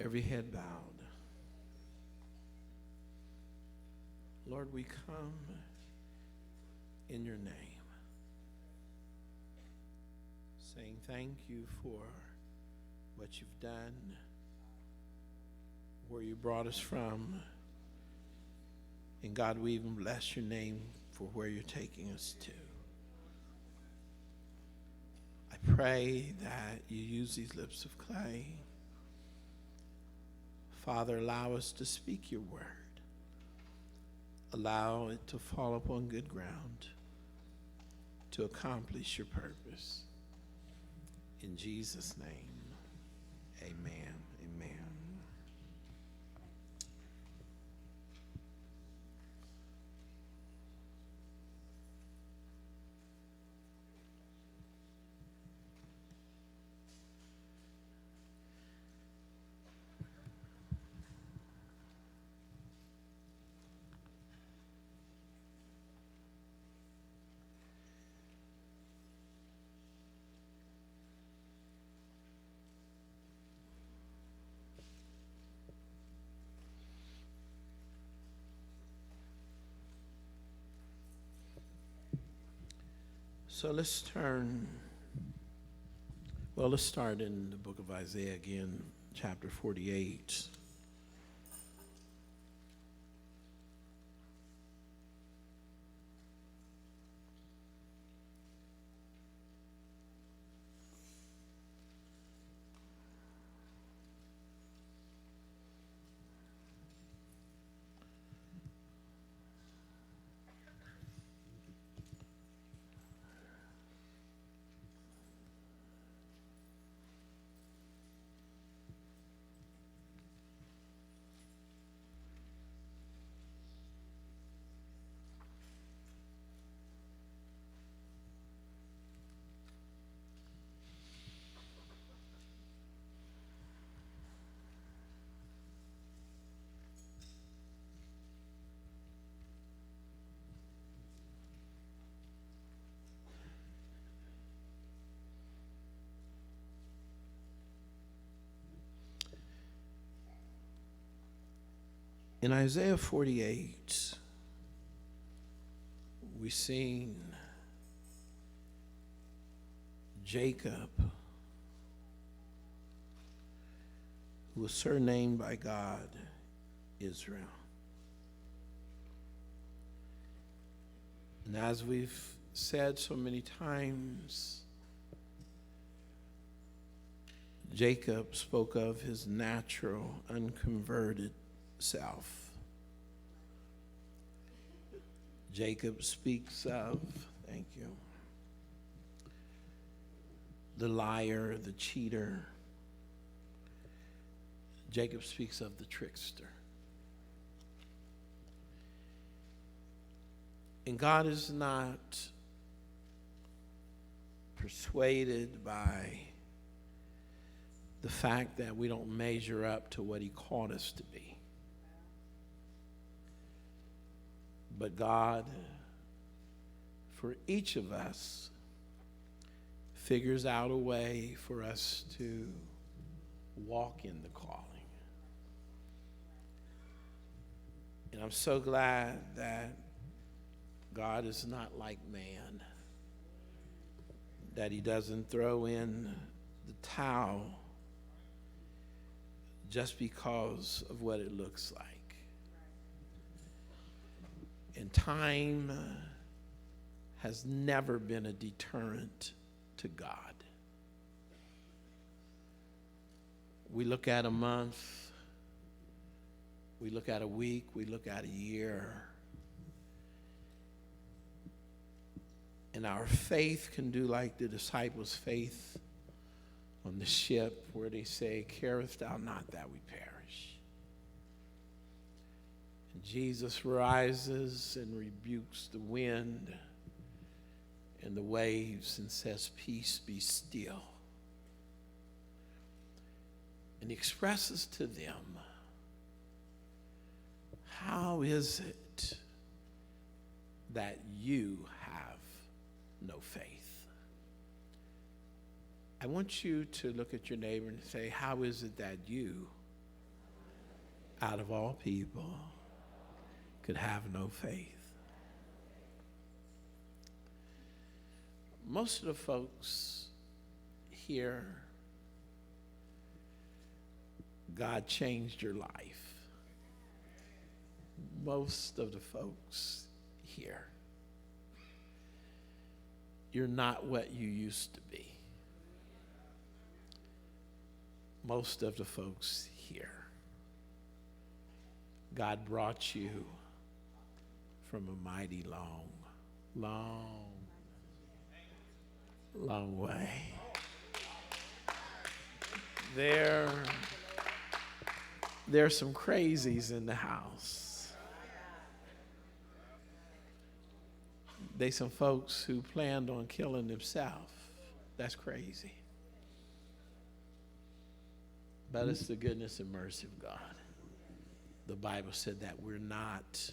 Every head bowed. Lord, we come in your name, saying thank you for what you've done, where you brought us from. And God, we even bless your name for where you're taking us to. I pray that you use these lips of clay. Father, allow us to speak your word. Allow it to fall upon good ground to accomplish your purpose. In Jesus' name, amen. Amen. So let's start in the book of Isaiah again, chapter 48. In Isaiah 48, we seen Jacob, who was surnamed by God Israel. And as we've said so many times, Jacob spoke of his natural, unconverted self. Jacob speaks of, thank you, the liar, the cheater. Jacob speaks of the trickster. And God is not persuaded by the fact that we don't measure up to what he called us to be. But God, for each of us, figures out a way for us to walk in the calling. And I'm so glad that God is not like man, that he doesn't throw in the towel just because of what it looks like. And time has never been a deterrent to God. We look at a month, we look at a week, we look at a year, and our faith can do like the disciples' faith on the ship, where they say, "Carest thou not that we perish?" Jesus rises and rebukes the wind and the waves and says, "Peace, be still." And he expresses to them, how is it that you have no faith? I want you to look at your neighbor and say, how is it that you out of all people could have no faith. Most of the folks here, God changed your life. Most of the folks here, you're not what you used to be. Most of the folks here, God brought you from a mighty long way. There's some crazies in the house. There's some folks who planned on killing themselves. That's crazy. But it's the goodness and mercy of God. The Bible said that we're not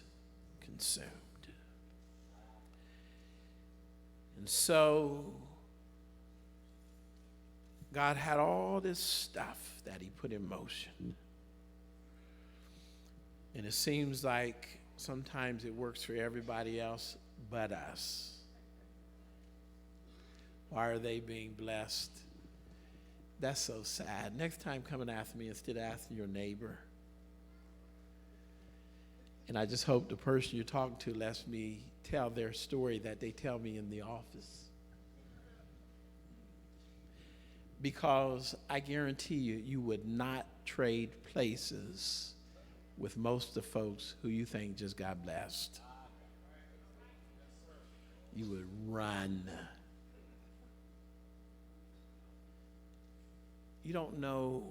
consumed. And so God had all this stuff that he put in motion. And it seems like sometimes it works for everybody else but us. Why are they being blessed? That's so sad. Next time, come and ask me instead of asking your neighbor. And I just hope the person you're talking to lets me tell their story that they tell me in the office. Because I guarantee you, you would not trade places with most of the folks who you think just got blessed. You would run. You don't know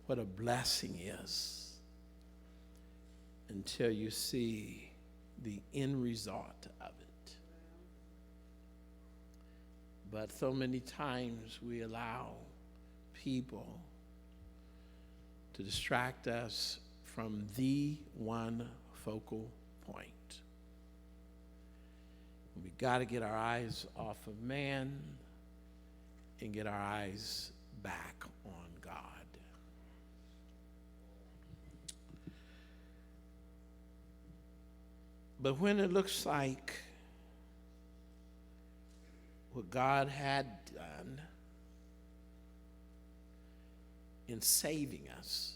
what a blessing is until you see the end result of it. But so many times we allow people to distract us from the one focal point. We got to get our eyes off of man and get our eyes back on God. But when it looks like what God had done in saving us,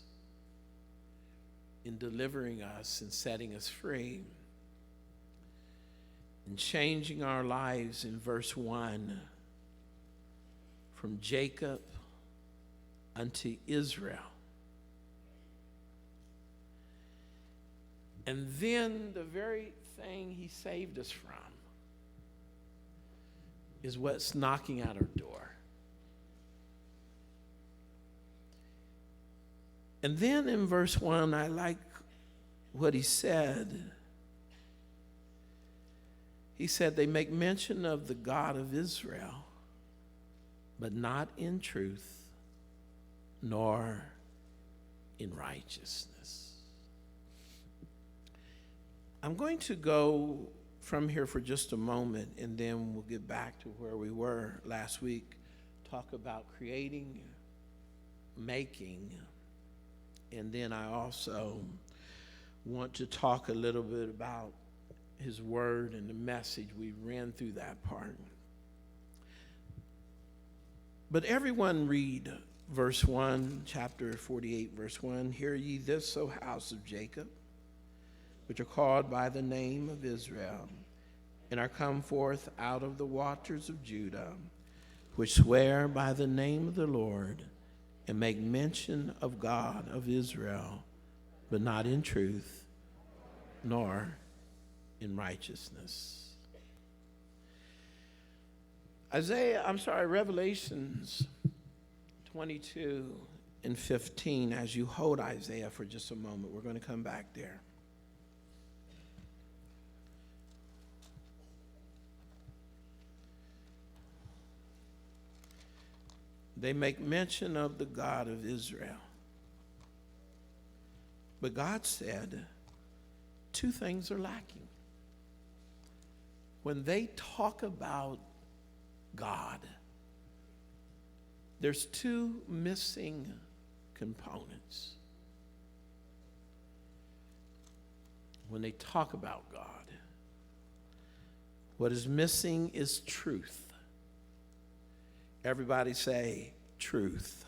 in delivering us and setting us free, and changing our lives in verse 1 from Jacob unto Israel. And then the very thing he saved us from is what's knocking at our door. And then in verse 1, I like what he said. He said, they make mention of the God of Israel, but not in truth, nor in righteousness. I'm going to go from here for just a moment, and then we'll get back to where we were last week, talk about creating, making, and then I also want to talk a little bit about his word and the message. We ran through that part. But everyone read verse 1, chapter 48, verse 1. Hear ye this, O house of Jacob, which are called by the name of Israel, and are come forth out of the waters of Judah, which swear by the name of the Lord, and make mention of God of Israel, but not in truth, nor in righteousness. Revelations 22 and 15, as you hold Isaiah for just a moment, we're going to come back there. They make mention of the God of Israel. But God said, two things are lacking. When they talk about God, there's two missing components. when they talk about God, what is missing is truth. Everybody say truth.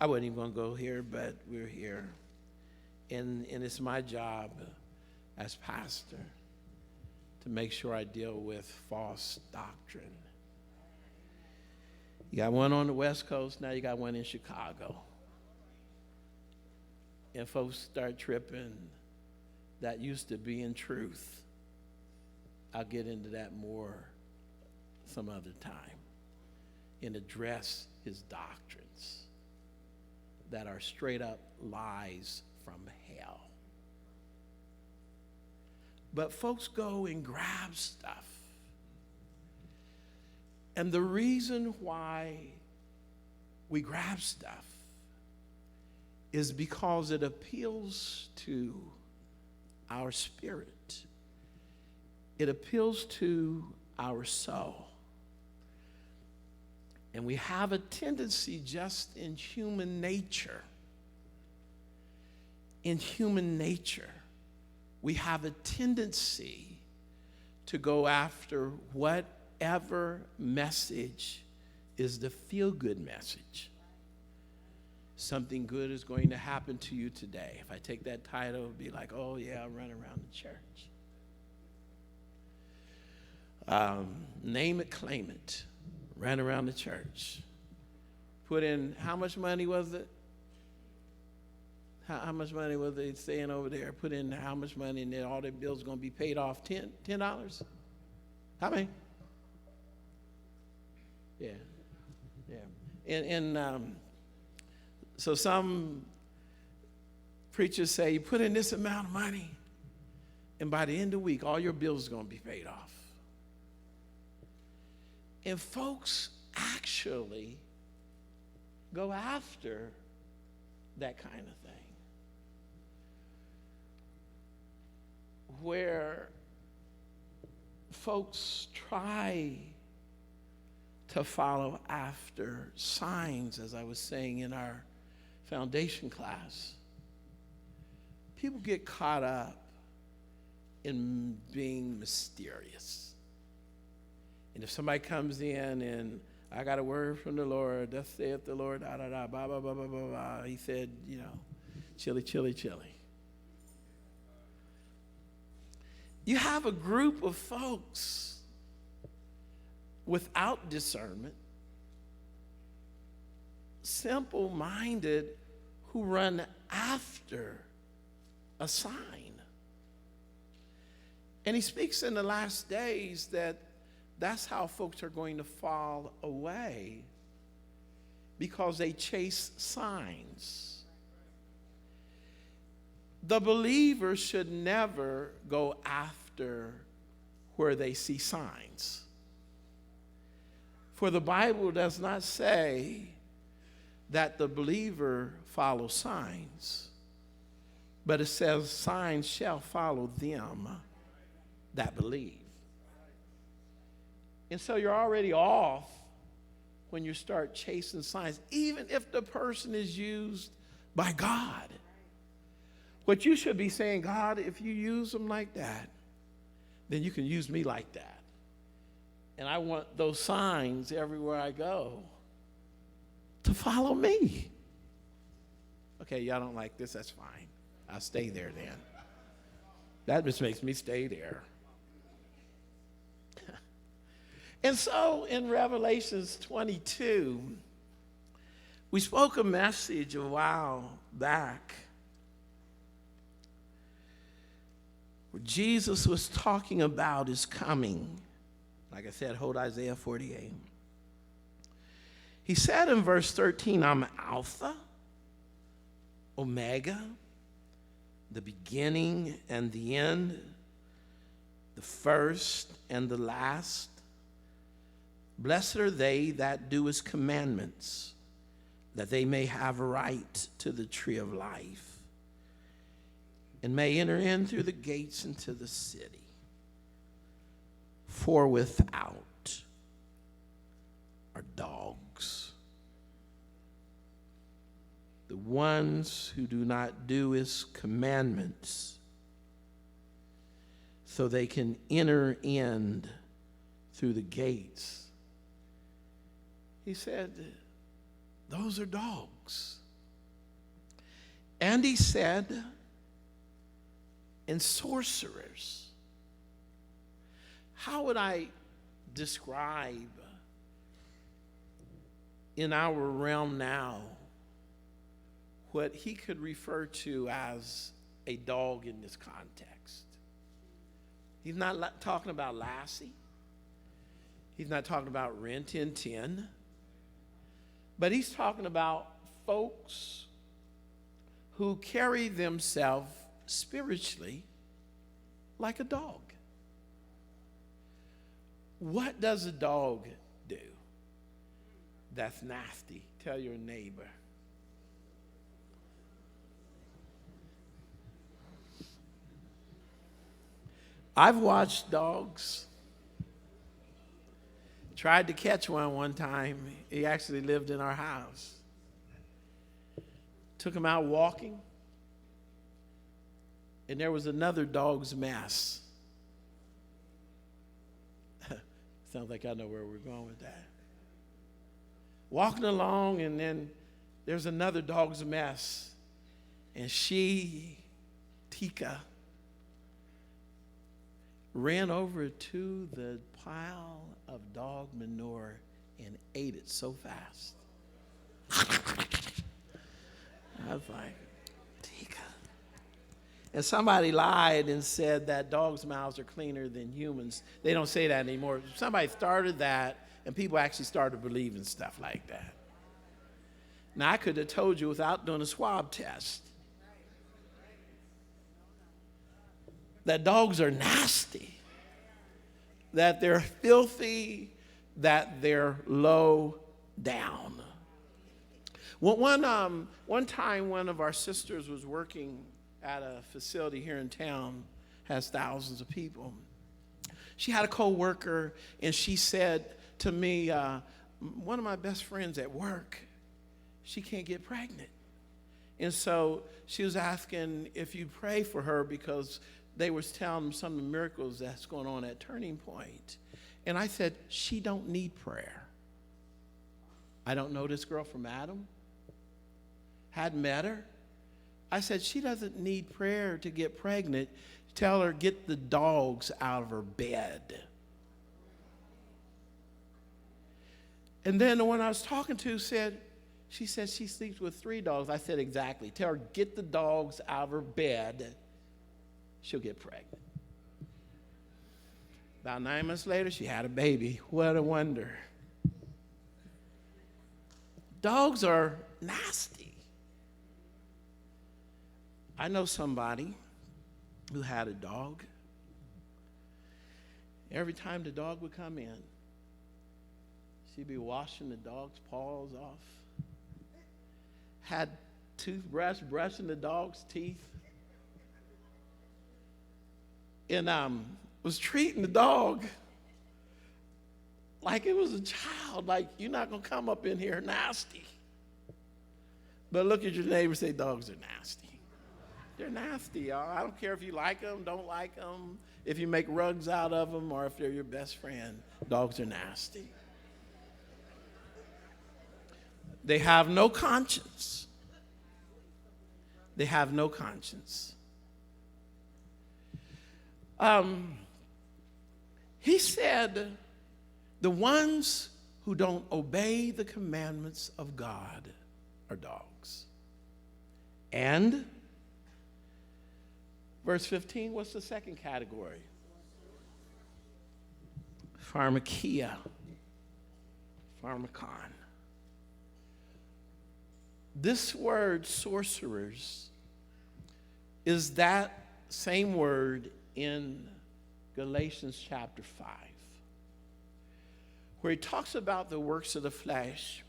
I wasn't even going to go here, but we're here. And it's my job as pastor to make sure I deal with false doctrine. You got one on the West Coast, now you got one in Chicago. And folks start tripping. That used to be in truth. I'll get into that more some other time and address his doctrines that are straight up lies from hell. But folks go and grab stuff. And the reason why we grab stuff is because it appeals to our spirit. It appeals to our soul. And we have a tendency just in human nature. In human nature, we have a tendency to go after whatever message is the feel-good message. Something good is going to happen to you today. If I take that title, it would be like, oh yeah, I'll run around the church. Name it, claim it. Ran around the church. Put in, how much money was it? How much money was they saying over there? Put in how much money, and then all their bills going to be paid off. $10? How many? Yeah. And so some preachers say, you put in this amount of money, and by the end of the week, all your bills are going to be paid off. And folks actually go after that kind of thing. Where folks try to follow after signs, as I was saying in our foundation class. People get caught up in being mysterious. And if somebody comes in and I got a word from the Lord, thus saith the Lord, da da da, blah, blah, blah, blah, blah, blah. He said, chili, chili, chili. You have a group of folks without discernment, simple-minded, who run after a sign. And he speaks in the last days that that's how folks are going to fall away, because they chase signs. The believer should never go after where they see signs. For the Bible does not say that the believer follows signs, but it says signs shall follow them that believe. And so you're already off when you start chasing signs, even if the person is used by God. What you should be saying, God, if you use them like that, then you can use me like that. And I want those signs everywhere I go to follow me. Okay, y'all don't like this, that's fine. I'll stay there then. That just makes me stay there. And so in Revelations 22, we spoke a message a while back where Jesus was talking about his coming. Like I said, hold Isaiah 48. He said in verse 13, I'm Alpha, Omega, the beginning and the end, the first and the last. Blessed are they that do his commandments, that they may have a right to the tree of life, and may enter in through the gates into the city. For without are dogs, the ones who do not do his commandments, so they can enter in through the gates. He said, those are dogs. And he said, and sorcerers. How would I describe in our realm now what he could refer to as a dog in this context? He's not talking about Lassie. He's not talking about Rin Tin Tin. But he's talking about folks who carry themselves spiritually like a dog. What does a dog do that's nasty? Tell your neighbor. I've watched dogs. Tried to catch one time. He actually lived in our house. Took him out walking, and there was another dog's mess. Sounds like I know where we're going with that. Walking along, and then there's another dog's mess. And she, Tika, ran over to the pile of dog manure and ate it so fast. I was like, Tika. And somebody lied and said that dogs' mouths are cleaner than humans. They don't say that anymore. Somebody started that, and people actually started believing stuff like that. Now, I could have told you without doing a swab test that dogs are nasty, that they're filthy, that they're low down. Well, one time, one of our sisters was working at a facility here in town, has thousands of people. She had a co-worker, and she said to me, one of my best friends at work, she can't get pregnant. And so she was asking if you pray for her, because they was telling them some of the miracles that's going on at Turning Point. And I said, she don't need prayer. I don't know this girl from Adam. Hadn't met her. I said, she doesn't need prayer to get pregnant. Tell her, get the dogs out of her bed. And then the one I was talking to said, she said she sleeps with 3 dogs. I said, exactly. Tell her, get the dogs out of her bed. She'll get pregnant. About 9 months later, she had a baby. What a wonder. Dogs are nasty. I know somebody who had a dog. Every time the dog would come in, she'd be washing the dog's paws off. Had toothbrush brushing the dog's teeth. And was treating the dog like it was a child. Like, you're not going to come up in here nasty. But look at your neighbor and say, dogs are nasty. They're nasty, y'all. I don't care if you like them, don't like them, if you make rugs out of them, or if they're your best friend. Dogs are nasty. They have no conscience. They have no conscience. He said, the ones who don't obey the commandments of God are dogs. And verse 15, what's the second category? Pharmakia. Pharmakon. This word, sorcerers, is that same word in Galatians chapter 5, where he talks about the works of the flesh.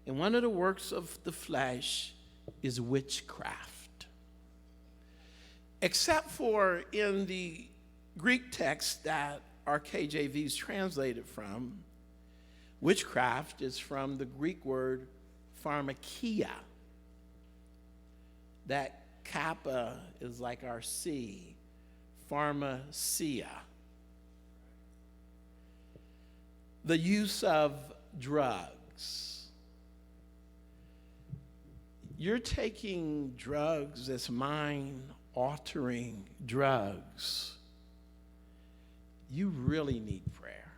And one of the works of the flesh is witchcraft. Except for in the Greek text that our KJV is translated from, witchcraft is from the Greek word pharmakia, That kappa is like our C, pharmacia. The use of drugs. You're taking drugs as mind-altering drugs. You really need prayer.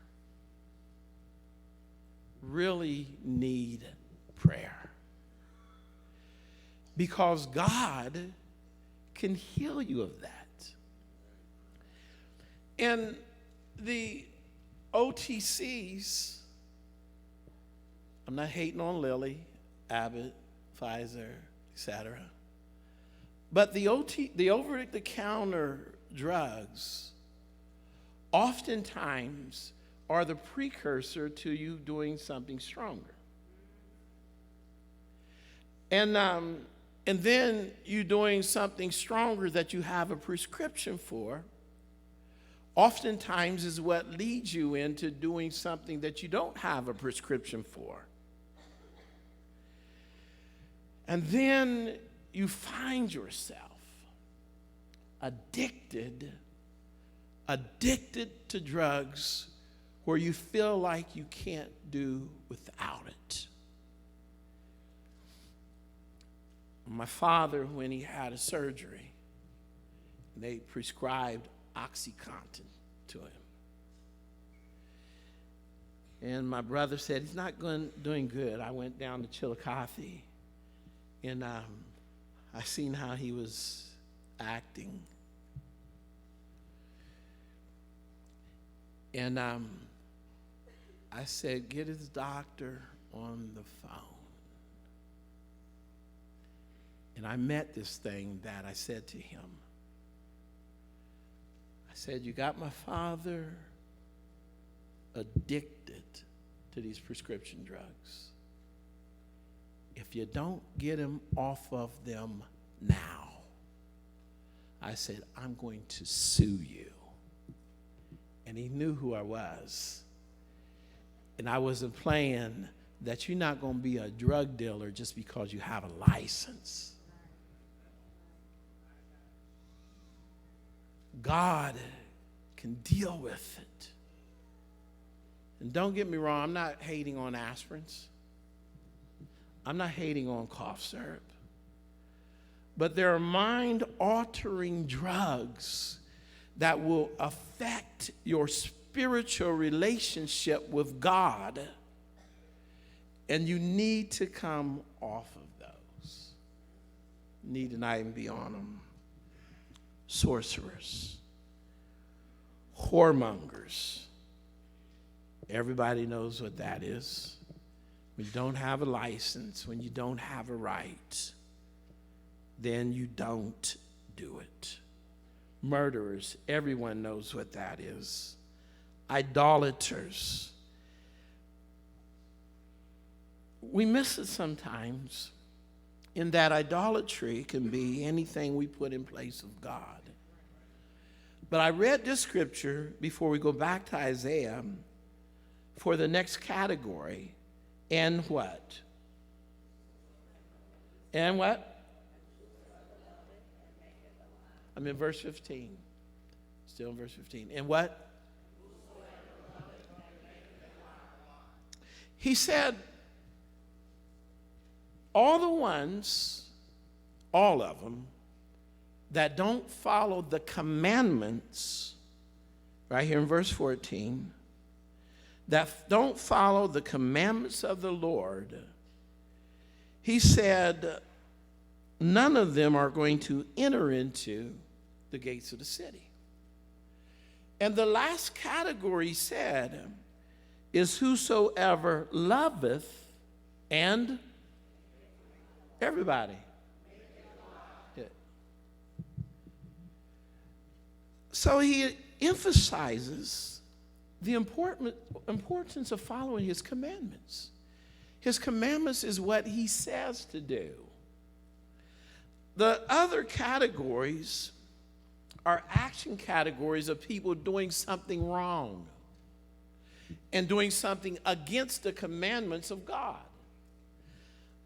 Really need prayer. Because God can heal you of that. And the OTCs, I'm not hating on Lilly, Abbott, Pfizer, etc. But the over-the-counter drugs oftentimes are the precursor to you doing something stronger. And then you doing something stronger that you have a prescription for, oftentimes is what leads you into doing something that you don't have a prescription for. And then you find yourself addicted to drugs where you feel like you can't do without it. My father, when he had a surgery, they prescribed OxyContin to him. And my brother said, he's not doing good. I went down to Chillicothe, and I seen how he was acting. And I said, get his doctor on the phone. And I met this thing that I said to him. I said, you got my father addicted to these prescription drugs. If you don't get him off of them now, I said, I'm going to sue you. And he knew who I was. And I wasn't playing that you're not going to be a drug dealer just because you have a license. God can deal with it. And don't get me wrong, I'm not hating on aspirins. I'm not hating on cough syrup. But there are mind-altering drugs that will affect your spiritual relationship with God, and you need to come off of those. Need to not even be on them. Sorcerers, whoremongers. Everybody knows what that is. When you don't have a license, when you don't have a right, then you don't do it. Murderers, everyone knows what that is. Idolaters. We miss it sometimes in that idolatry can be anything we put in place of God. But I read this scripture before we go back to Isaiah for the next category. And what? And what? I'm in verse 15. Still in verse 15. And what? He said, all the ones, all of them, that don't follow the commandments, right here in verse 14, that don't follow the commandments of the Lord, he said, none of them are going to enter into the gates of the city. And the last category, he said, is whosoever loveth and everybody. Yeah. So he emphasizes the importance of following his commandments. His commandments is what he says to do. The other categories are action categories of people doing something wrong and doing something against the commandments of God.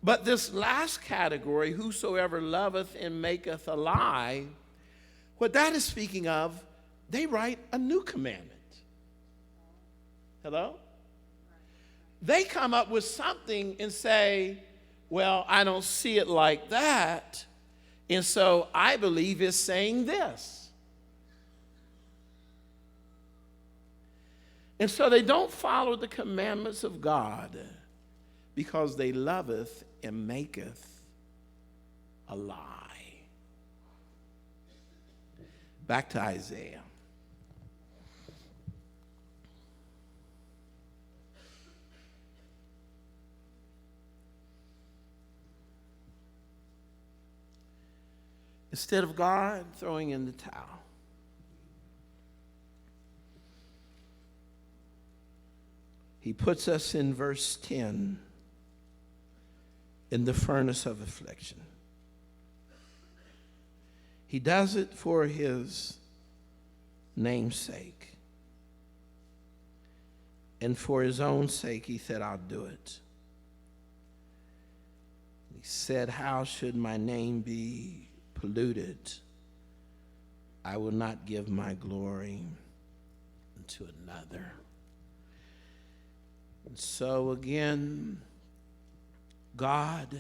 But this last category, whosoever loveth and maketh a lie, what that is speaking of, they write a new commandment. Hello? They come up with something and say, well, I don't see it like that, and so I believe it's saying this. And so they don't follow the commandments of God because they loveth and maketh a lie. Back to Isaiah. Instead of God throwing in the towel, he puts us in verse 10 in the furnace of affliction. He does it for his name's sake. And for his own sake, he said, I'll do it. He said, how should my name be polluted? I will not give my glory to another. And so again, God,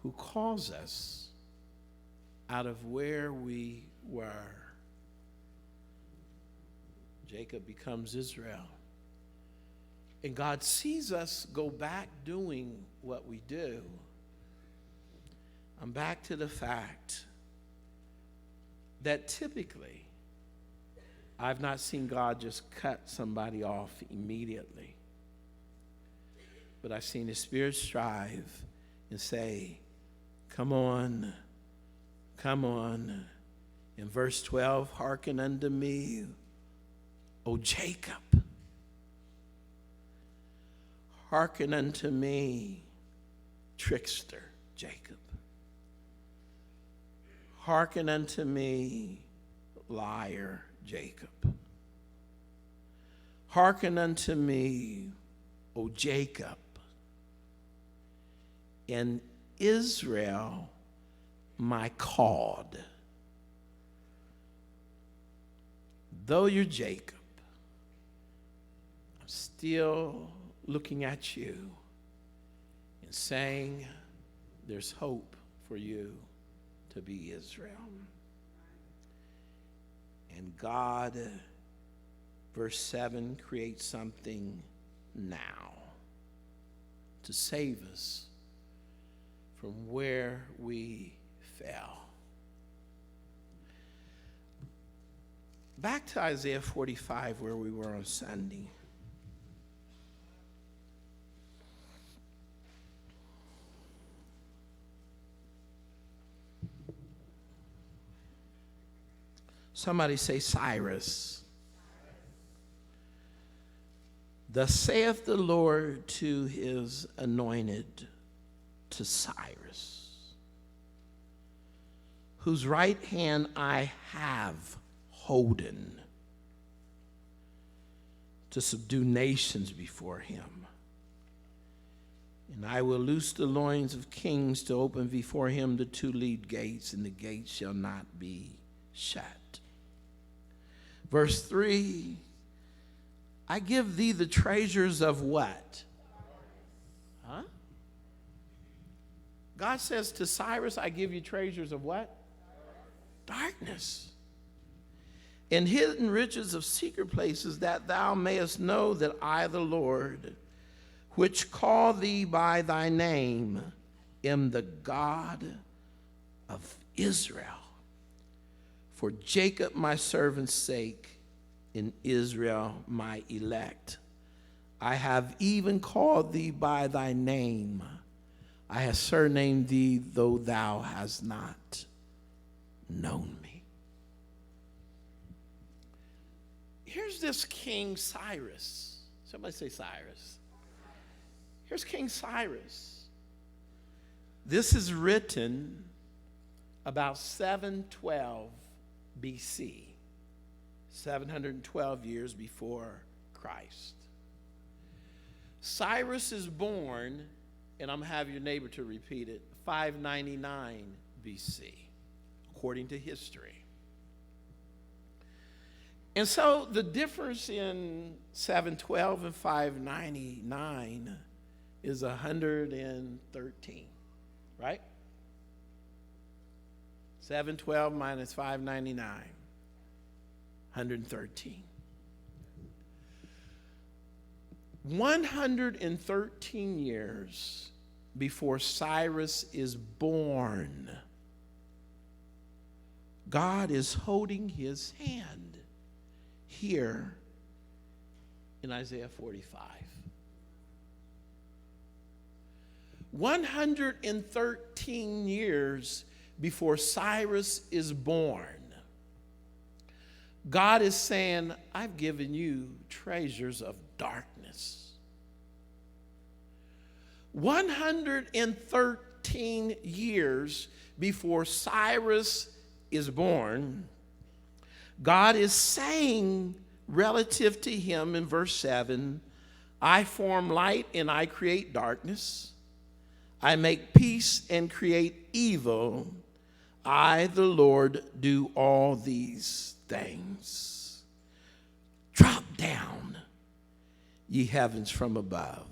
who calls us out of where we were, Jacob becomes Israel. And God sees us go back doing what we do. I'm back to the fact that typically I've not seen God just cut somebody off immediately. But I've seen his Spirit strive and say, come on, come on. In verse 12, hearken unto me, O Jacob. Hearken unto me, trickster Jacob. Hearken unto me, liar Jacob. Hearken unto me, O Jacob, and Israel, my called. Though you're Jacob, I'm still looking at you and saying there's hope for you to be Israel. And God, verse 7, creates something now to save us from where we fell. Back to Isaiah 45, where we were on Sunday. Somebody say Cyrus. Thus saith the Lord to his anointed, to Cyrus, whose right hand I have holden, to subdue nations before him. And I will loose the loins of kings, to open before him the two lead gates, and the gates shall not be shut. Verse 3, I give thee the treasures of what? Huh? God says to Cyrus, I give you treasures of what? Darkness. And hidden riches of secret places, that thou mayest know that I, the Lord, which call thee by thy name, am the God of Israel. For Jacob my servant's sake, in Israel my elect. I have even called thee by thy name. I have surnamed thee, though thou hast not known me. Here's this King Cyrus. Somebody say Cyrus. Here's King Cyrus. This is written about 712 BC, 712 years before Christ. Cyrus is born and I'm going to have your neighbor to repeat it, 599 BC, according to history. And so the difference in 712 and 599 is 113, right? 712 minus 599, 113. 113 years before Cyrus is born, God is holding his hand here in Isaiah 45. 113 years before Cyrus is born, God is saying, I've given you treasures of darkness. 113 years before Cyrus is born, God is saying relative to him in verse 7, I form light and I create darkness. I make peace and create evil. I, the Lord, do all these things. Drop down, ye heavens from above,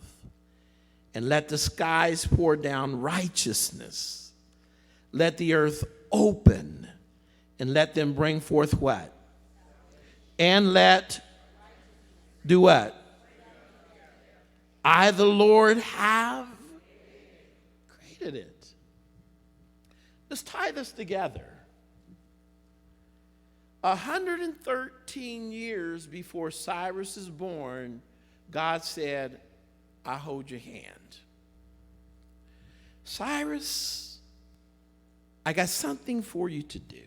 and let the skies pour down righteousness. Let the earth open, and let them bring forth what? And do what? I, the Lord, have created it. Let's tie this together. 113 years before Cyrus is born, God said, I hold your hand. Cyrus, I got something for you to do.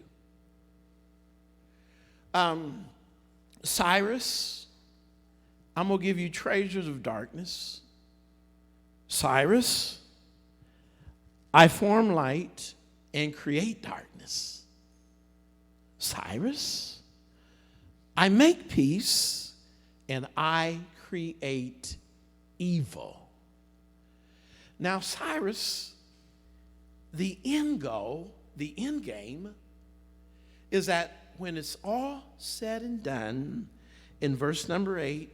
Cyrus, I'm going to give you treasures of darkness. Cyrus, I form light and create darkness. Cyrus, I make peace and I create evil. Now, Cyrus, the end goal, the end game, is that when it's all said and done, in verse number 8,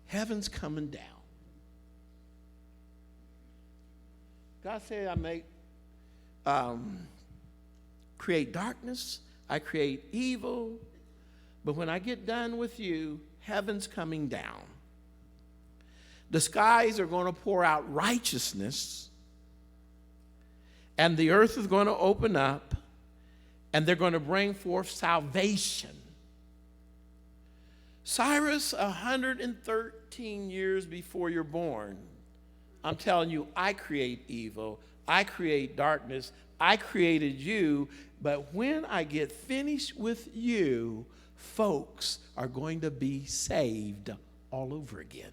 heaven's coming down. God said, I make create darkness, I create evil, but when I get done with you, heaven's coming down. The skies are going to pour out righteousness, and the earth is going to open up, and they're going to bring forth salvation. Cyrus, 113 years before you're born, I'm telling you, I create evil, I create darkness, I created you, but when I get finished with you, folks are going to be saved all over again.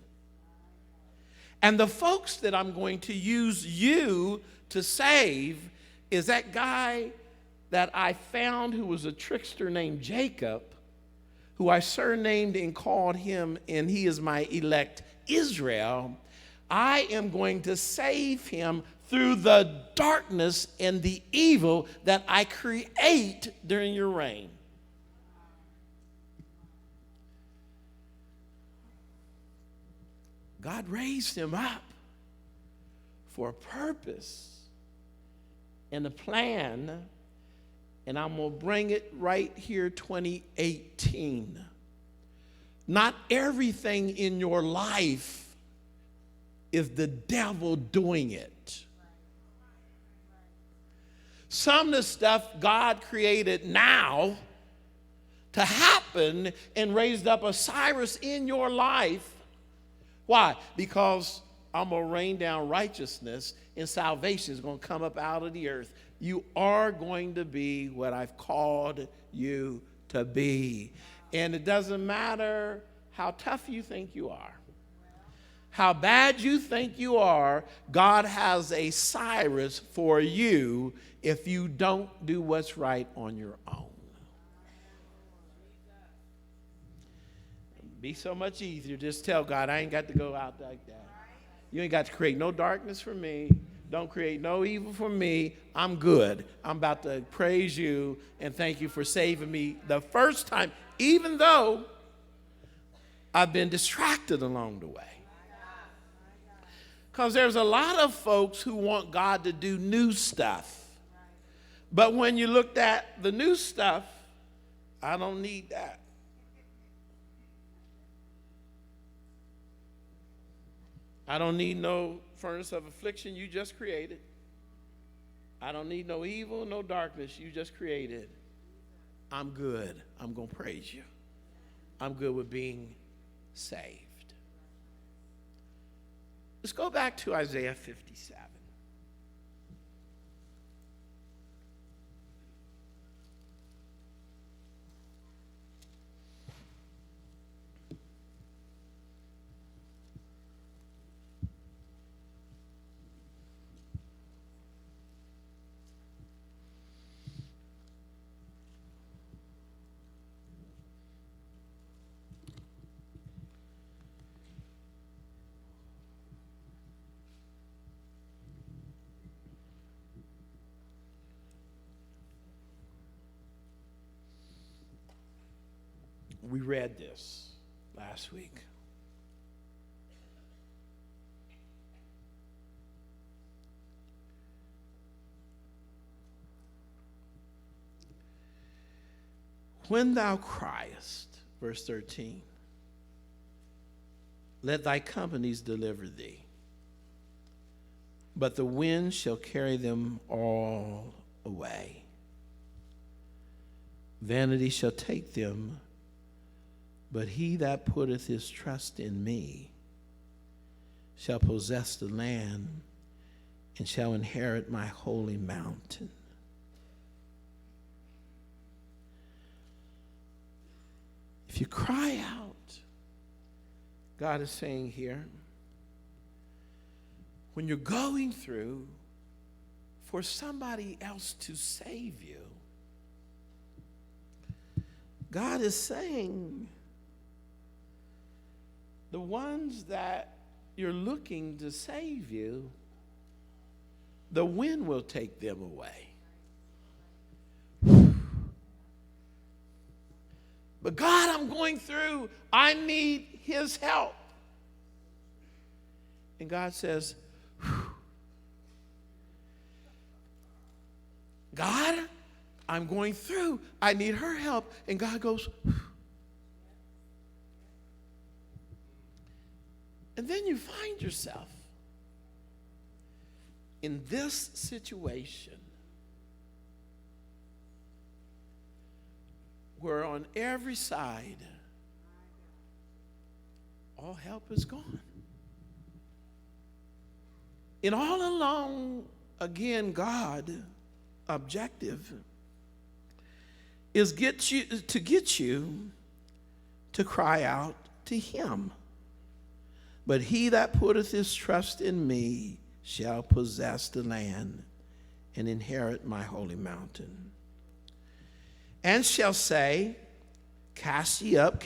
And the folks that I'm going to use you to save is that guy that I found who was a trickster named Jacob, who I surnamed and called him, and he is my elect Israel. I am going to save him through the darkness and the evil that I create during your reign. God raised him up for a purpose and a plan, and I'm going to bring it right here, 2018. Not everything in your life is the devil doing it. Some of the stuff God created now to happen and raised up a Cyrus in your life. Why? Because I'm going to rain down righteousness and salvation is going to come up out of the earth. You are going to be what I've called you to be. And it doesn't matter how tough you think you are, how bad you think you are, God has a Cyrus for you if you don't do what's right on your own. It'd be so much easier. Just tell God, I ain't got to go out like that. You ain't got to create no darkness for me. Don't create no evil for me. I'm good. I'm about to praise you and thank you for saving me the first time, even though I've been distracted along the way. Because there's a lot of folks who want God to do new stuff. But when you looked at the new stuff, I don't need that. I don't need no furnace of affliction you just created. I don't need no evil, no darkness you just created. I'm good. I'm going to praise you. I'm good with being saved. Let's go back to Isaiah 57. We read this last week. When thou criest, verse 13, let thy companies deliver thee, but the wind shall carry them all away. Vanity shall take them, but he that putteth his trust in me shall possess the land and shall inherit my holy mountain. If you cry out, God is saying here, when you're going through for somebody else to save you, God is saying, the ones that you're looking to save you, the wind will take them away. But God, I'm going through. I need his help. And God says, God, I'm going through. I need her help. And God goes, and then you find yourself in this situation where on every side, all help is gone. And all along, again, God, objective, is get you to cry out to him. But he that putteth his trust in me shall possess the land and inherit my holy mountain. And shall say, cast ye up,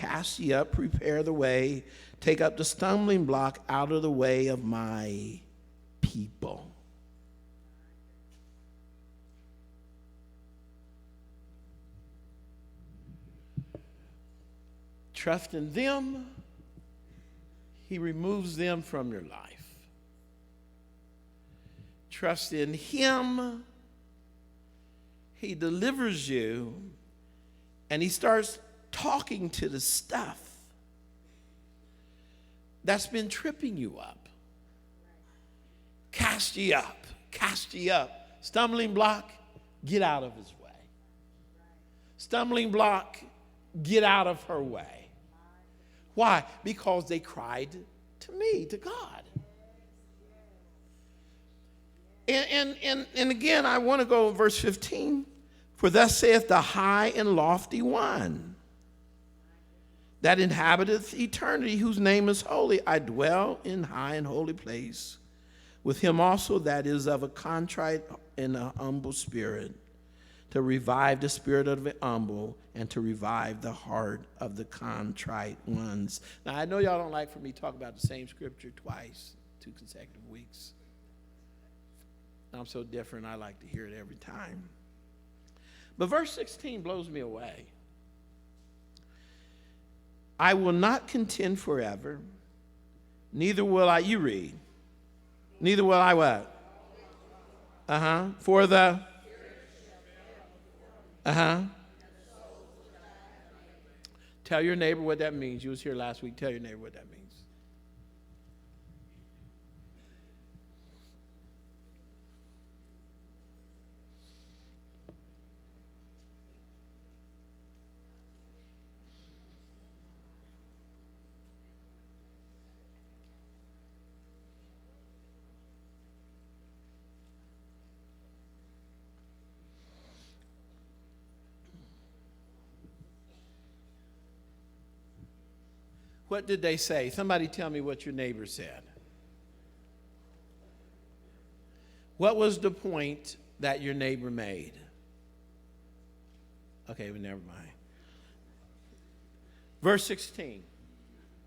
prepare the way, take up the stumbling block out of the way of my people. Trust in them, he removes them from your life. Trust in him, he delivers you, and he starts talking to the stuff that's been tripping you up. Cast ye up, stumbling block, get out of his way. Stumbling block, get out of her way. Why? Because they cried to me, to God. And again, I want to go to verse 15. For thus saith the high and lofty one that inhabiteth eternity, whose name is holy. I dwell in high and holy place with him also that is of a contrite and a humble spirit, to revive the spirit of the humble and to revive the heart of the contrite ones. Now, I know y'all don't like for me to talk about the same scripture twice 2 consecutive weeks. I'm so different, I like to hear it every time. But verse 16 blows me away. I will not contend forever, neither will I, you read, neither will I what? For the, Tell your neighbor what that means. You was here last week. Tell your neighbor what that means. What did they say? Somebody tell me what your neighbor said. What was the point that your neighbor made? Okay, but never mind. Verse 16.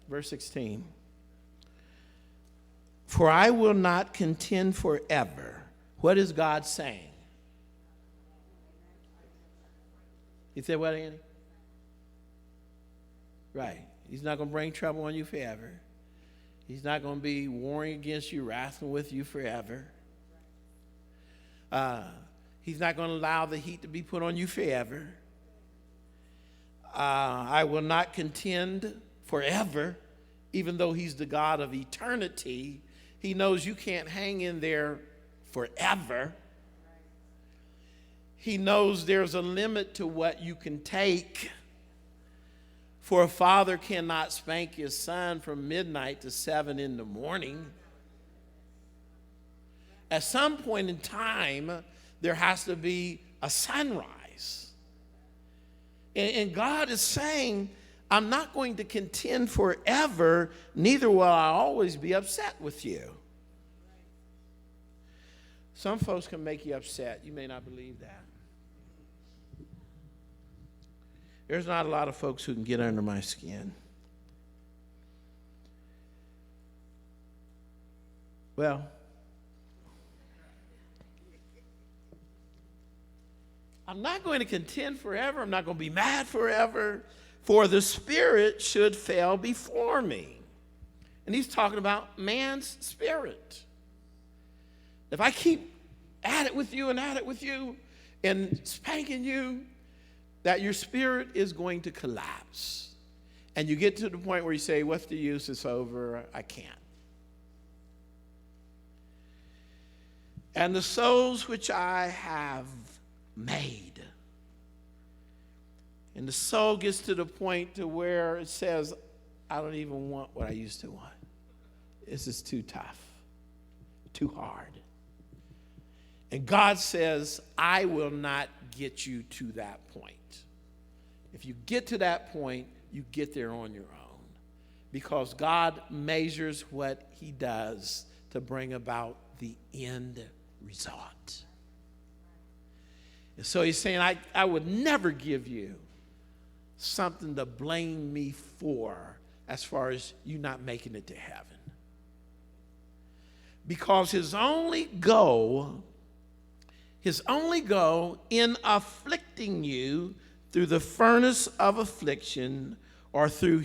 Verse 16. For I will not contend forever. What is God saying? He said what, Annie? Right. He's not going to bring trouble on you forever. He's not going to be warring against you, wrestling with you forever. He's not going to allow the heat to be put on you forever. I will not contend forever, even though he's the God of eternity. He knows you can't hang in there forever. He knows there's a limit to what you can take. For a father cannot spank his son from midnight to 7 in the morning. At some point in time, there has to be a sunrise. And God is saying, I'm not going to contend forever, neither will I always be upset with you. Some folks can make you upset. You may not believe that. There's not a lot of folks who can get under my skin. Well, I'm not going to contend forever. I'm not going to be mad forever, for the spirit should fail before me. And he's talking about man's spirit. If I keep at it with you and spanking you, that your spirit is going to collapse. And you get to the point where you say, what's the use? It's over. I can't. And the souls which I have made. And the soul gets to the point to where it says, I don't even want what I used to want. This is too tough, too hard. And God says, I will not get you to that point. If you get to that point, you get there on your own. Because God measures what he does to bring about the end result. And so he's saying, I would never give you something to blame me for as far as you not making it to heaven. Because his only goal in afflicting you through the furnace of affliction, or through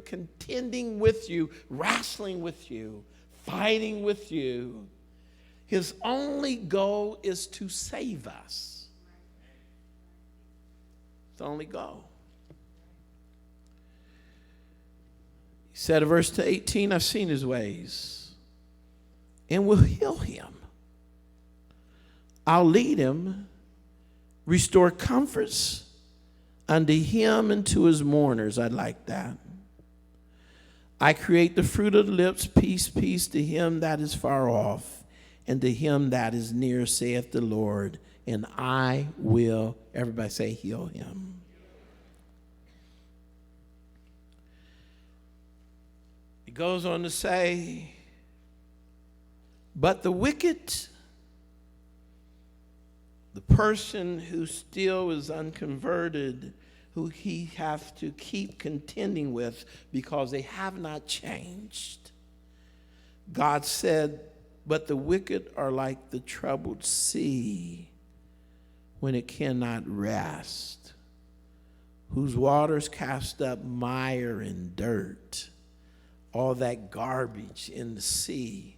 contending with you, wrestling with you, fighting with you, his only goal is to save us. It's the only goal. He said in verse 18, I've seen his ways and will heal him. I'll lead him, restore comforts unto him and to his mourners. I like that. I create the fruit of the lips, peace, peace to him that is far off, and to him that is near, saith the Lord, and I will, everybody say, heal him. It goes on to say, but the wicked, the person who still is unconverted, who he has to keep contending with because they have not changed. God said, but the wicked are like the troubled sea when it cannot rest, whose waters cast up mire and dirt, all that garbage in the sea.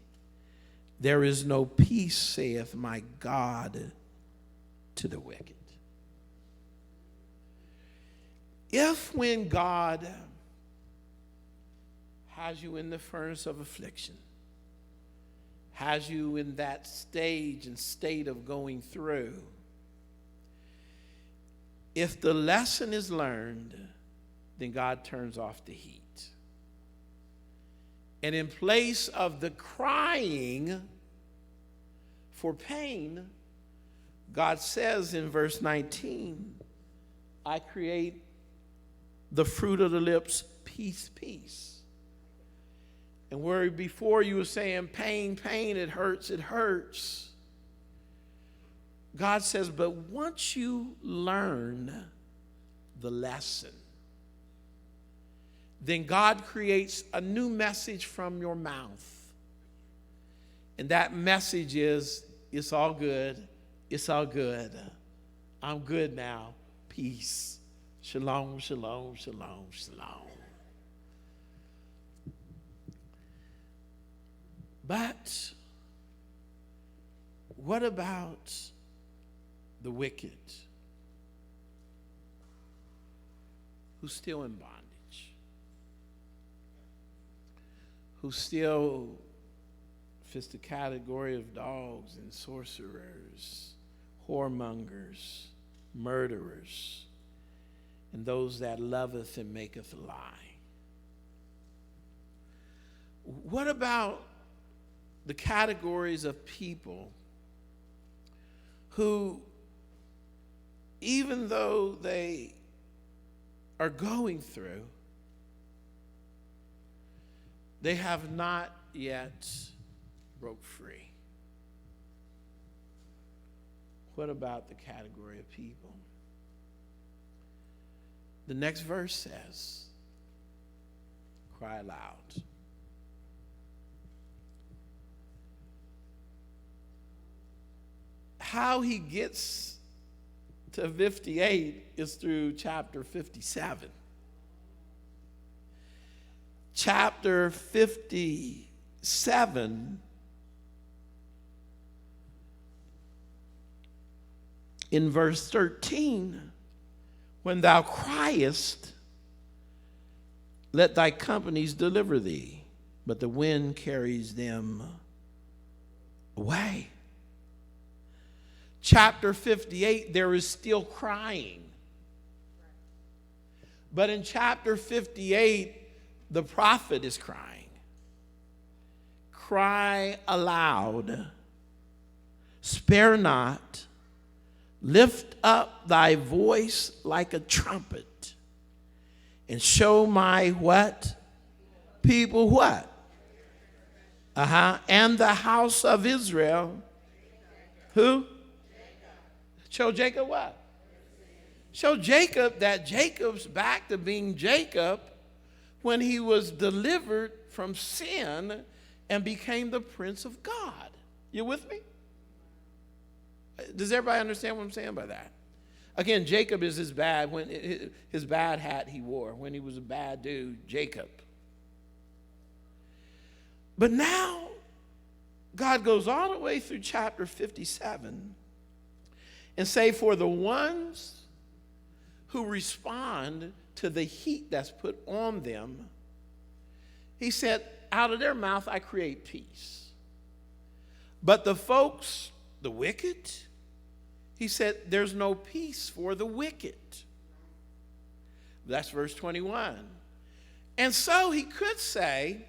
There is no peace, saith my God, to the wicked. If when God has you in the furnace of affliction, has you in that stage and state of going through, if the lesson is learned, then God turns off the heat. And in place of the crying for pain, God says in verse 19, I create the fruit of the lips, peace, peace. And where before you were saying pain, pain, it hurts, God says, but once you learn the lesson, then God creates a new message from your mouth. And that message is, it's all good, I'm good now, peace, shalom, shalom, shalom, shalom. But what about the wicked who's still in bondage, who still fits the category of dogs and sorcerers, whoremongers, murderers, and those that loveth and maketh a lie? What about the categories of people who, even though they are going through, they have not yet broke free? What about the category of people? The next verse says, cry aloud. How he gets to 58 is through chapter 57. Chapter 57, in verse 13, when thou criest, let thy companies deliver thee, but the wind carries them away. Chapter 58, there is still crying. But in chapter 58, the prophet is crying. Cry aloud, spare not, lift up thy voice like a trumpet, and show my what? People what? And the house of Israel. Who? Show Jacob what? Show Jacob that Jacob's back to being Jacob when he was delivered from sin and became the Prince of God. You with me? Does everybody understand what I'm saying by that? Again, Jacob is his bad hat he wore when he was a bad dude, Jacob. But now God goes all the way through chapter 57 and say, for the ones who respond to the heat that's put on them, he said, out of their mouth I create peace. But the folks, the wicked, he said, there's no peace for the wicked. That's verse 21. And so he could say,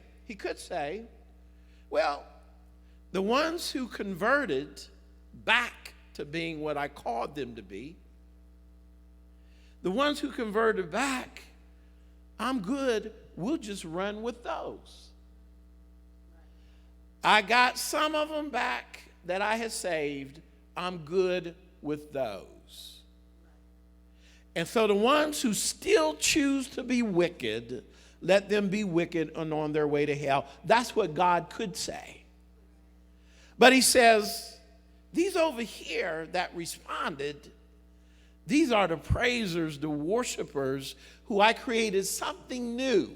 well, the ones who converted back to being what I called them to be, the ones who converted back, I'm good, we'll just run with those. I got some of them back that I had saved, I'm good with those. And so the ones who still choose to be wicked, let them be wicked and on their way to hell. That's what God could say. But he says, these over here that responded, these are the praisers, the worshipers, who I created something new.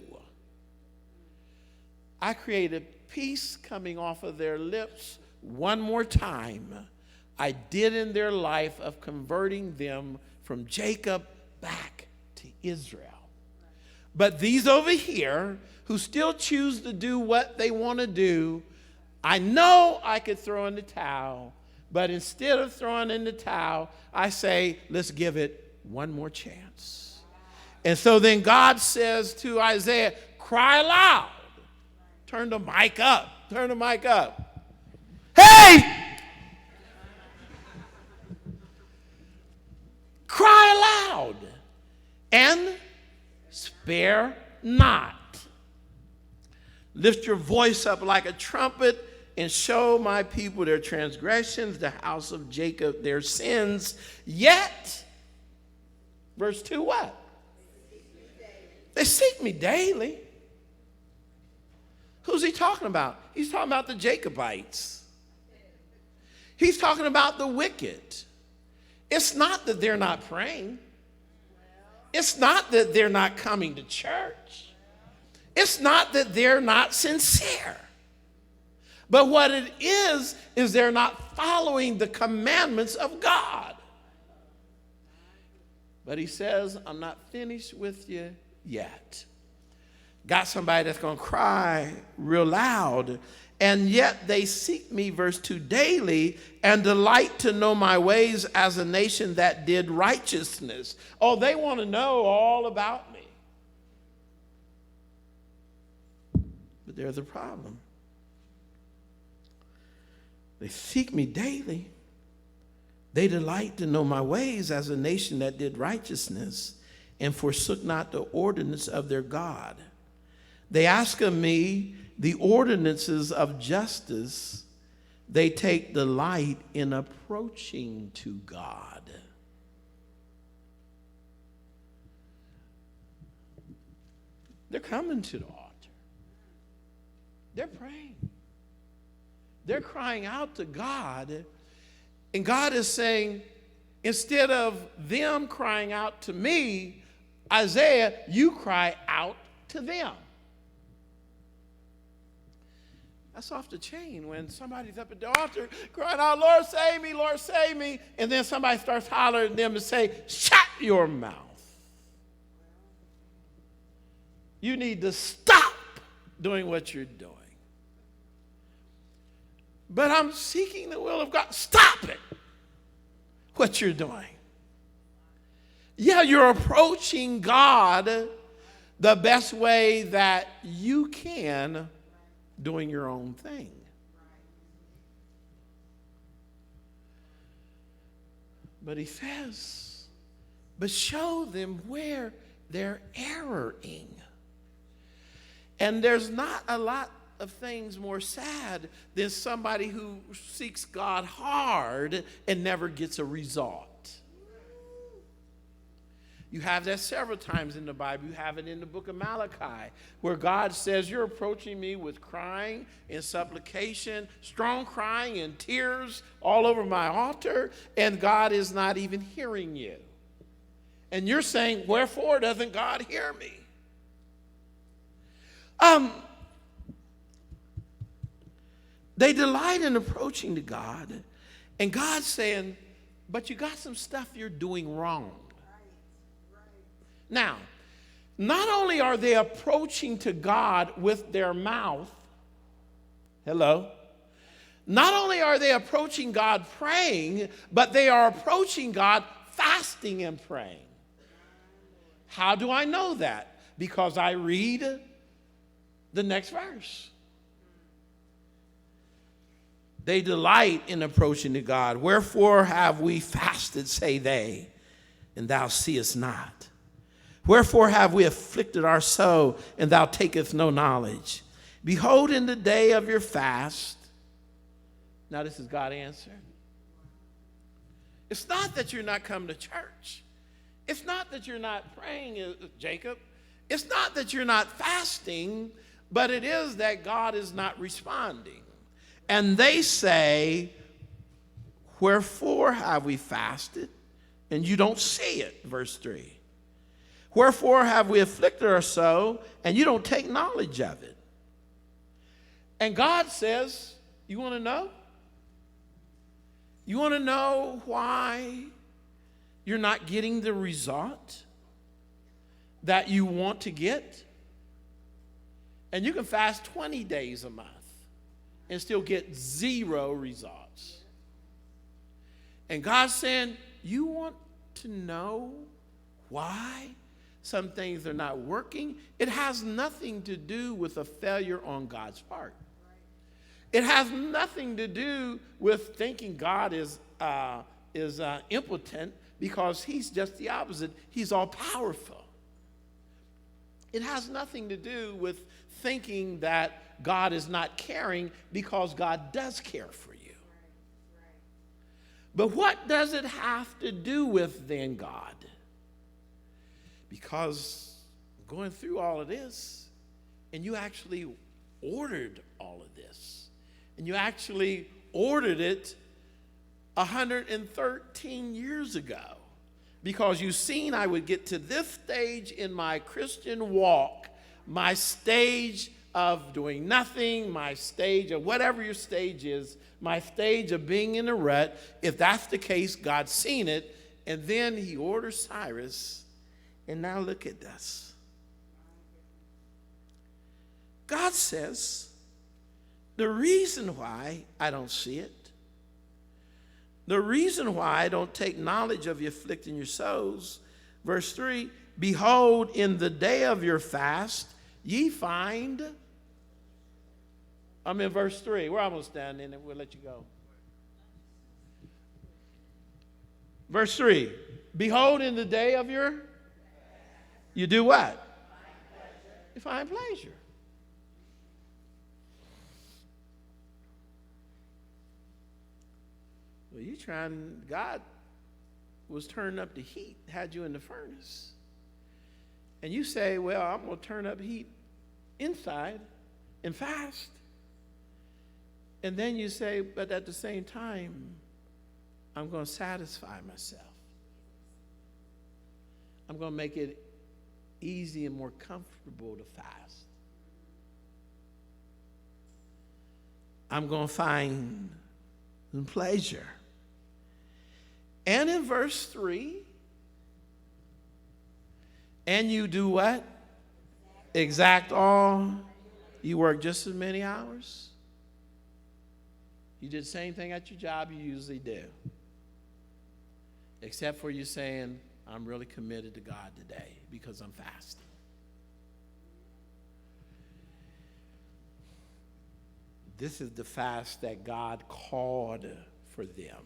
I created peace coming off of their lips one more time. I did in their life of converting them from Jacob back to Israel. But these over here who still choose to do what they want to do, I know I could throw in the towel, but instead of throwing in the towel, I say, let's give it one more chance. And so then God says to Isaiah, cry loud. Turn the mic up. Turn the mic up. Hey! Cry aloud and spare not. Lift your voice up like a trumpet and show my people their transgressions, the house of Jacob their sins. Yet, verse 2, what? They seek me daily. Who's he talking about? He's talking about the Jacobites. He's talking about the wicked. It's not that they're not praying. It's not that they're not coming to church. It's not that they're not sincere. But what it is they're not following the commandments of God. But he says, I'm not finished with you yet. Got somebody that's going to cry real loud. And yet they seek me, verse 2, daily, and delight to know my ways as a nation that did righteousness. Oh, they want to know all about me. But there's a problem. They seek me daily. They delight to know my ways as a nation that did righteousness and forsook not the ordinance of their God. They ask of me the ordinances of justice. They take delight in approaching to God. They're coming to the altar. They're praying. They're crying out to God. And God is saying, instead of them crying out to me, Isaiah, you cry out to them. That's off the chain when somebody's up at the altar crying out, Lord, save me, Lord, save me. And then somebody starts hollering at them to say, shut your mouth. You need to stop doing what you're doing. But I'm seeking the will of God. Stop it, what you're doing. Yeah, you're approaching God the best way that you can, doing your own thing. But he says, but show them where they're erring. And there's not a lot of things more sad than somebody who seeks God hard and never gets a result. You have that several times in the Bible. You have it in the book of Malachi, where God says, you're approaching me with crying and supplication, strong crying and tears all over my altar, and God is not even hearing you. And you're saying, wherefore doesn't God hear me? They delight in approaching to God, and God's saying, but you got some stuff you're doing wrong. Now, not only are they approaching to God with their mouth, hello, not only are they approaching God praying, but they are approaching God fasting and praying. How do I know that? Because I read the next verse. They delight in approaching to God. Wherefore have we fasted, say they, and thou seest not. Wherefore have we afflicted our soul, and thou takest no knowledge? Behold, in the day of your fast. Now this is God's answer. It's not that you're not coming to church. It's not that you're not praying, Jacob. It's not that you're not fasting, but it is that God is not responding. And they say, wherefore have we fasted? And you don't see it, verse 3. Wherefore have we afflicted our soul, and you don't take knowledge of it? And God says, you want to know? You want to know why you're not getting the result that you want to get? And you can fast 20 days a month and still get 0 results. And God's saying, you want to know why some things are not working? It has nothing to do with a failure on God's part. It has nothing to do with thinking God is impotent, because he's just the opposite. He's all powerful. It has nothing to do with thinking that God is not caring, because God does care for you. But what does it have to do with then God? Because going through all of this, and you actually ordered all of this, and you actually ordered it 113 years ago, because you've seen I would get to this stage in my Christian walk, my stage of doing nothing, my stage of whatever your stage is, my stage of being in a rut. If that's the case, God's seen it, and then he orders Cyrus, and now look at this. God says, the reason why I don't see it, the reason why I don't take knowledge of you afflicting your souls, verse 3, behold, in the day of your fast, ye find, I'm in verse 3. We're almost done, and we'll let you go. Verse 3, behold, in the day of your, you do what? You find pleasure. Well, you trying, God was turning up the heat, had you in the furnace. And you say, well, I'm going to turn up heat inside and fast. And then you say, but at the same time, I'm going to satisfy myself. I'm going to make it easy and more comfortable to fast. I'm going to find some pleasure. And in verse 3, and you do what? Exact all. You work just as many hours. You did the same thing at your job you usually do. Except for you saying, I'm really committed to God today because I'm fasting. This is the fast that God called for them.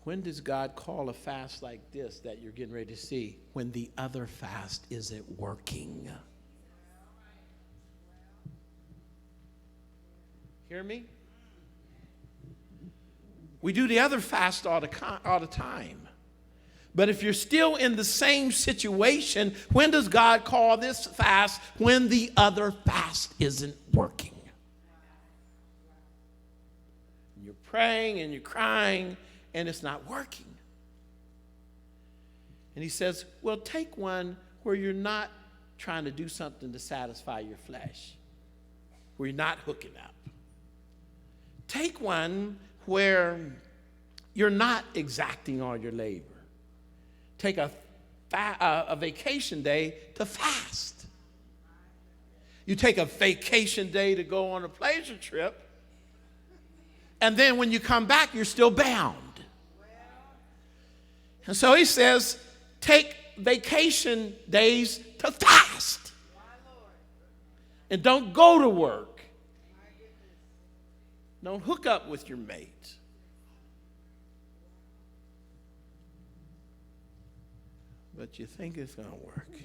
When does God call a fast like this that you're getting ready to see? When the other fast isn't working. Hear me? We do the other fast all the time. But if you're still in the same situation, when does God call this fast? When the other fast isn't working. You're praying and you're crying, and it's not working. And he says, well, take one where you're not trying to do something to satisfy your flesh, where you're not hooking up. Take one where you're not exacting all your labor. Take a vacation day to fast. You take a vacation day to go on a pleasure trip, and then when you come back, you're still bound. And so he says, take vacation days to fast. And don't go to work. Don't hook up with your mate. But you think it's going to work. He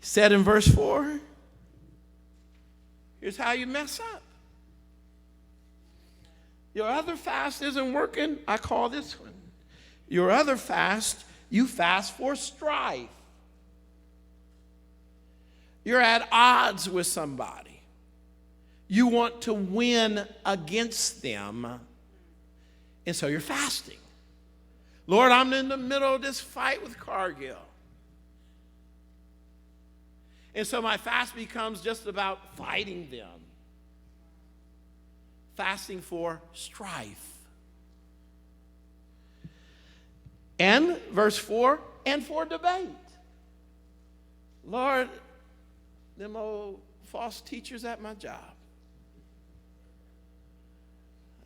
said in verse 4, here's how you mess up. Your other fast isn't working. I call this one. Your other fast, You fast for strife. You're at odds with somebody. You want to win against them. And so you're fasting. Lord, I'm in the middle of this fight with Cargill. And so my fast becomes just about fighting them. Fasting for strife. And verse 4, and for debate. Lord, them old false teachers at my job.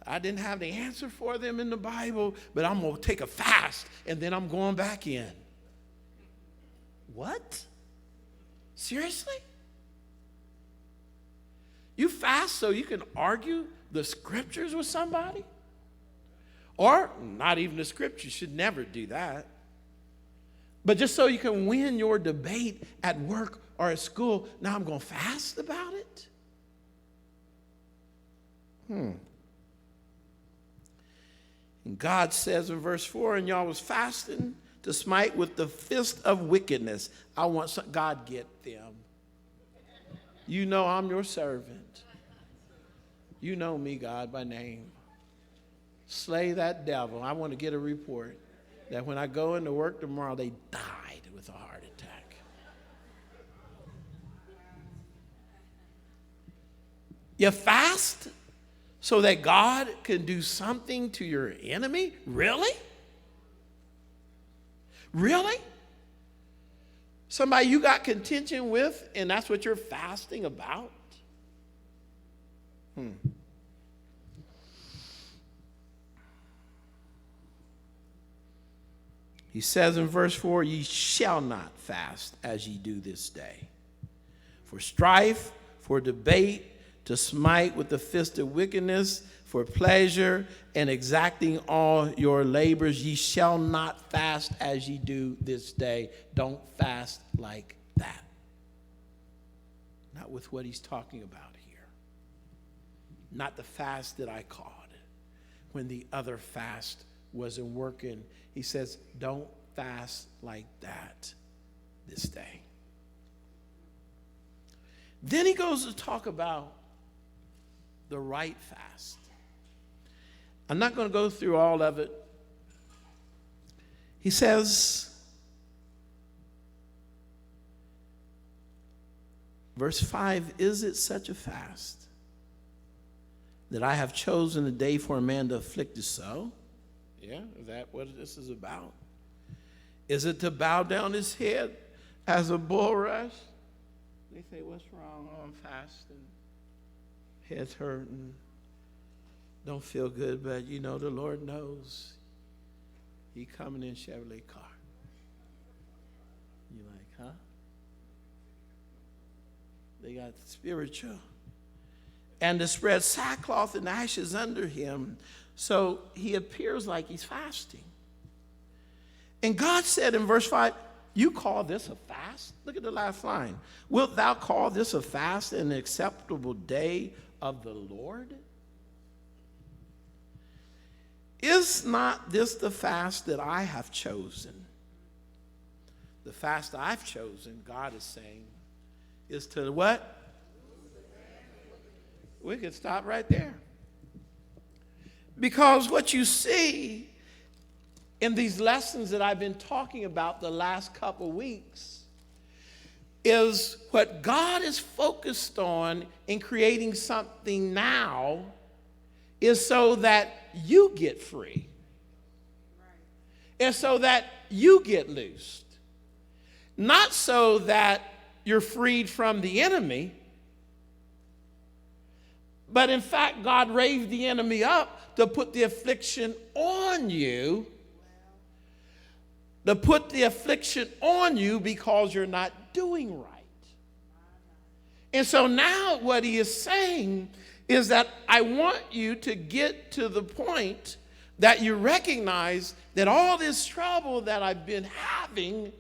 I didn't have the answer for them in the Bible, but I'm going to take a fast, and then I'm going back in. What? Seriously? You fast so you can argue the scriptures with somebody? Or not even the scriptures, you should never do that. But just so you can win your debate at work or at school, now I'm going to fast about it? And God says in verse 4, and y'all was fasting to smite with the fist of wickedness. I want some, God, get them. You know I'm your servant. You know me, God, by name. Slay that devil. I want to get a report that when I go into work tomorrow, they died with a heart attack. You fast so that God can do something to your enemy? Really? Really? Somebody you got contention with, and that's what you're fasting about? He says in verse 4, ye shall not fast as ye do this day. For strife, for debate, to smite with the fist of wickedness, for pleasure, and exacting all your labors, ye shall not fast as ye do this day. Don't fast like that. Not with what he's talking about here. Not the fast that I called when the other fast wasn't working. He says, don't fast like that this day. Then he goes to talk about the right fast. I'm not going to go through all of it. He says, verse 5, is it such a fast that I have chosen a day for a man to afflict his soul? Yeah, is that what this is about? Is it to bow down his head as a bulrush? They say, what's wrong? Oh, I'm fasting. Head's hurting. Don't feel good, but you know the Lord knows. He coming in Chevrolet car. You're like, huh? They got spiritual. And to spread sackcloth and ashes under him. So he appears like he's fasting. And God said in verse 5, you call this a fast? Look at the last line. Wilt thou call this a fast and an acceptable day of the Lord? Is not this the fast that I have chosen? The fast I've chosen, God is saying, is to what? We could stop right there. Because what you see in these lessons that I've been talking about the last couple weeks is what God is focused on in creating something now is so that you get free. And so that you get loosed. Not so that you're freed from the enemy, but in fact, God raised the enemy up to put the affliction on you. To put the affliction on you because you're not doing right. And so now what he is saying is that I want you to get to the point that you recognize that all this trouble that I've been having,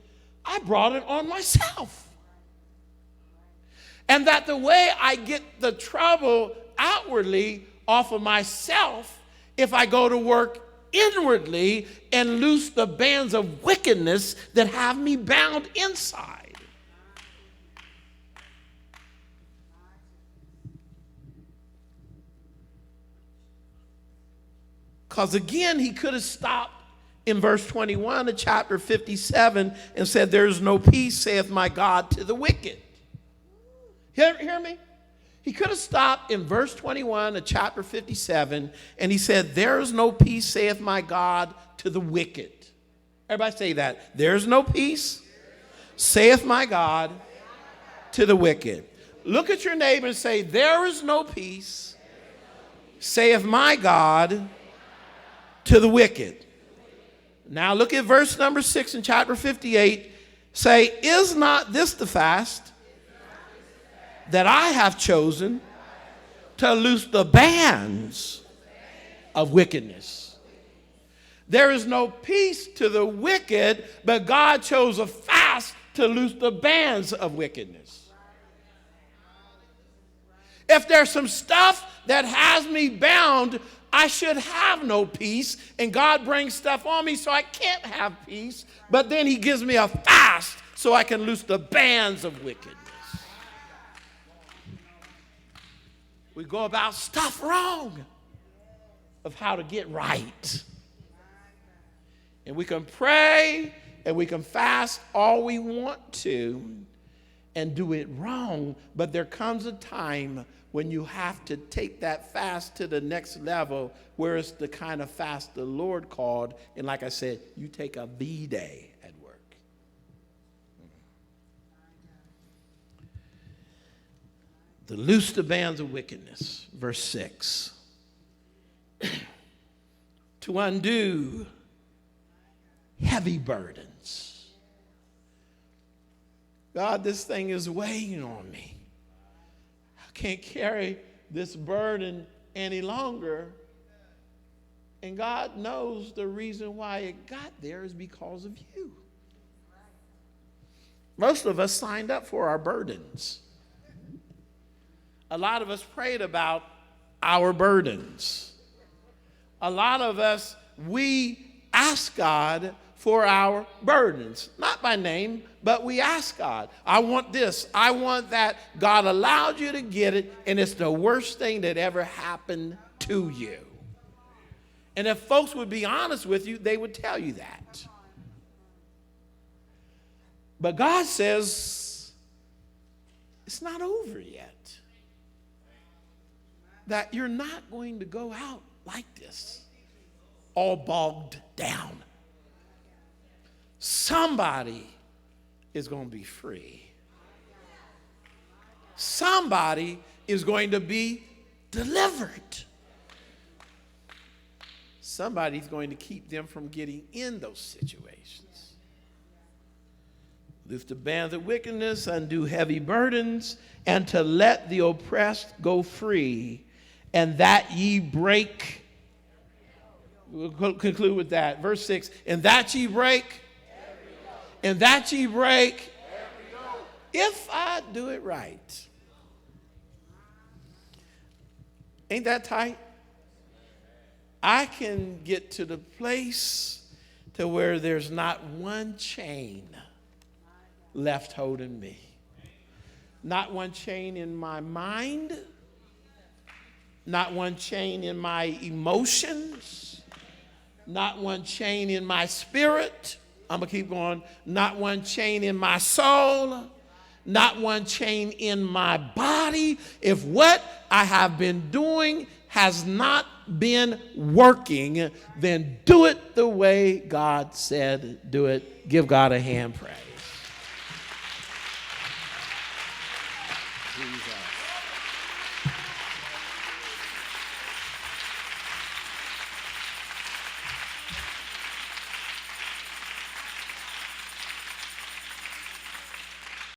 I brought it on myself. And that the way I get the trouble outwardly off of myself, if I go to work inwardly and loose the bands of wickedness that have me bound inside. Because again, he could have stopped in verse 21 of chapter 57 and said, there is no peace, saith my God, to the wicked. Hear me? He could have stopped in verse 21 of chapter 57 and he said, there is no peace, saith my God, to the wicked. Everybody say that. There is no peace, saith my God, to the wicked. Look at your neighbor and say, there is no peace, saith my God, to the wicked. Now look at verse number 6 in chapter 58. Say, is not this the fast that I have chosen to loose the bands of wickedness? There is no peace to the wicked, but God chose a fast to loose the bands of wickedness. If there's some stuff that has me bound, I should have no peace, and God brings stuff on me so I can't have peace, but then he gives me a fast so I can loose the bands of wickedness. We go about stuff wrong of how to get right. And we can pray and we can fast all we want to and do it wrong, but there comes a time when you have to take that fast to the next level, where it's the kind of fast the Lord called. And like I said, you take a V-day at work. To loose the bands of wickedness, verse 6. To undo heavy burdens. God, this thing is weighing on me. Can't carry this burden any longer. And God knows the reason why it got there is because of you. Most of us signed up for our burdens. A lot of us prayed about our burdens. A lot of us, we asked God for our burdens, not by name, but we ask God, I want this, I want that. God allowed you to get it, and it's the worst thing that ever happened to you. And if folks would be honest with you, they would tell you that. But God says, it's not over yet. That you're not going to go out like this, all bogged down. Somebody is going to be free. Somebody is going to be delivered. Somebody's going to keep them from getting in those situations. Loose the bands of wickedness, undo heavy burdens, and to let the oppressed go free, and that ye break. We'll conclude with that. Verse 6, and that ye break. And that ye break, if I do it right. Ain't that tight? I can get to the place to where there's not one chain left holding me. Not one chain in my mind. Not one chain in my emotions. Not one chain in my spirit. I'm going to keep going. Not one chain in my soul. Not one chain in my body. If what I have been doing has not been working, then do it the way God said do it. Give God a hand praise.